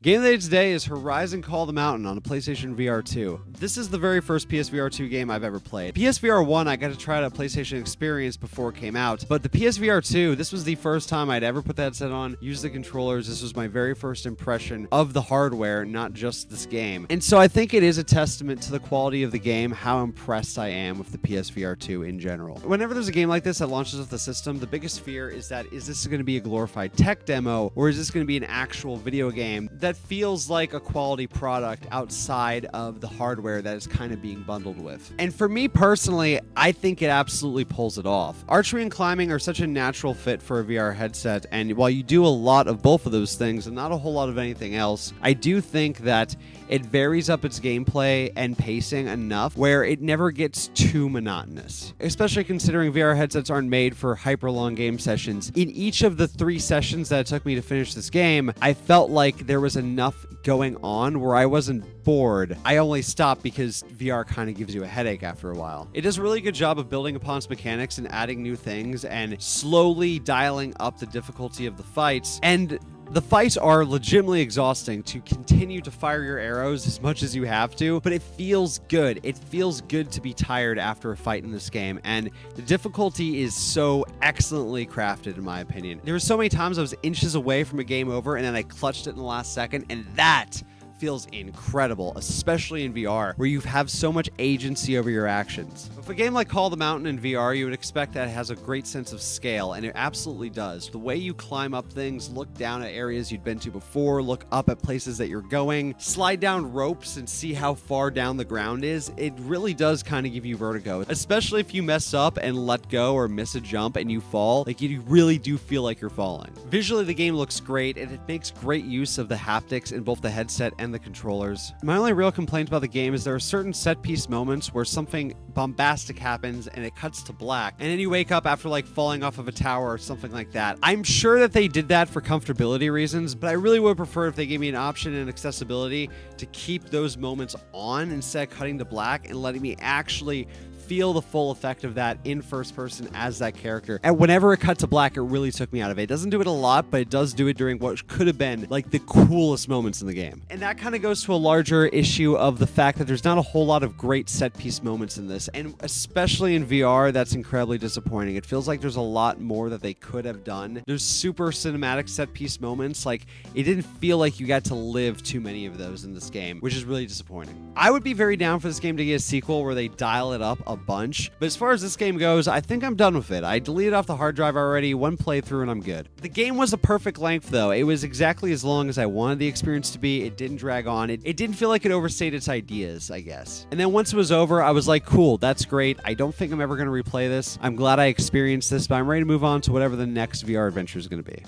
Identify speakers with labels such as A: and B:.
A: Game of the day today is Horizon Call of the Mountain on a PlayStation VR 2. This is the very first PSVR 2 game I've ever played. PSVR 1 I got to try it at PlayStation Experience before it came out, but the PSVR 2, this was the first time I'd ever put that headset on, use the controllers. This was my very first impression of the hardware, not just this game. And so I think it is a testament to the quality of the game, how impressed I am with the PSVR 2 in general. Whenever there's a game like this that launches with the system, the biggest fear is that, is this going to be a glorified tech demo, or is this going to be an actual video game that feels like a quality product outside of the hardware that is kind of being bundled with? And for me personally, I think it absolutely pulls it off. Archery and climbing are such a natural fit for a VR headset, and while you do a lot of both of those things and not a whole lot of anything else, I do think that it varies up its gameplay and pacing enough where it never gets too monotonous. Especially considering VR headsets aren't made for hyper long game sessions. In each of the 3 sessions that it took me to finish this game, I felt like there was enough going on where I wasn't bored. I only stopped because VR kind of gives you a headache after a while. It does a really good job of building upon its mechanics and adding new things and slowly dialing up the difficulty of the fights. And the fights are legitimately exhausting to continue to fire your arrows as much as you have to, but it feels good. It feels good to be tired after a fight in this game, and the difficulty is so excellently crafted in my opinion. There were so many times I was inches away from a game over and then I clutched it in the last second, and that feels incredible, especially in VR, where you have so much agency over your actions. With a game like Call of the Mountain in VR, you would expect that it has a great sense of scale, and it absolutely does. The way you climb up things, look down at areas you'd been to before, look up at places that you're going, slide down ropes and see how far down the ground is, it really does kind of give you vertigo, especially if you mess up and let go or miss a jump and you fall. Like, you really do feel like you're falling. Visually, the game looks great, and it makes great use of the haptics in both the headset and the controllers. My only real complaint about the game is there are certain set piece moments where something bombastic happens and it cuts to black, and then you wake up after like falling off of a tower or something like that. I'm sure that they did that for comfortability reasons, but I really would prefer if they gave me an option in accessibility to keep those moments on instead of cutting to black and letting me actually feel the full effect of that in first person as that character. And whenever it cut to black, it really took me out of it. It doesn't do it a lot, but it does do it during what could have been like the coolest moments in the game. And that kind of goes to a larger issue of the fact that there's not a whole lot of great set piece moments in this. And especially in VR, that's incredibly disappointing. It feels like there's a lot more that they could have done. There's super cinematic set piece moments. Like, it didn't feel like you got to live too many of those in this game, which is really disappointing. I would be very down for this game to get a sequel where they dial it up a bunch, but as far as this game goes, I think I'm done with it. I deleted off the hard drive already, one playthrough, and I'm good. The game was a perfect length though. It was exactly as long as I wanted the experience to be. It didn't drag on. It didn't feel like it overstayed its ideas, I guess. And then once it was over, I was like, cool, that's great. I don't think I'm ever going to replay this. I'm glad I experienced this, but I'm ready to move on to whatever the next VR adventure is going to be.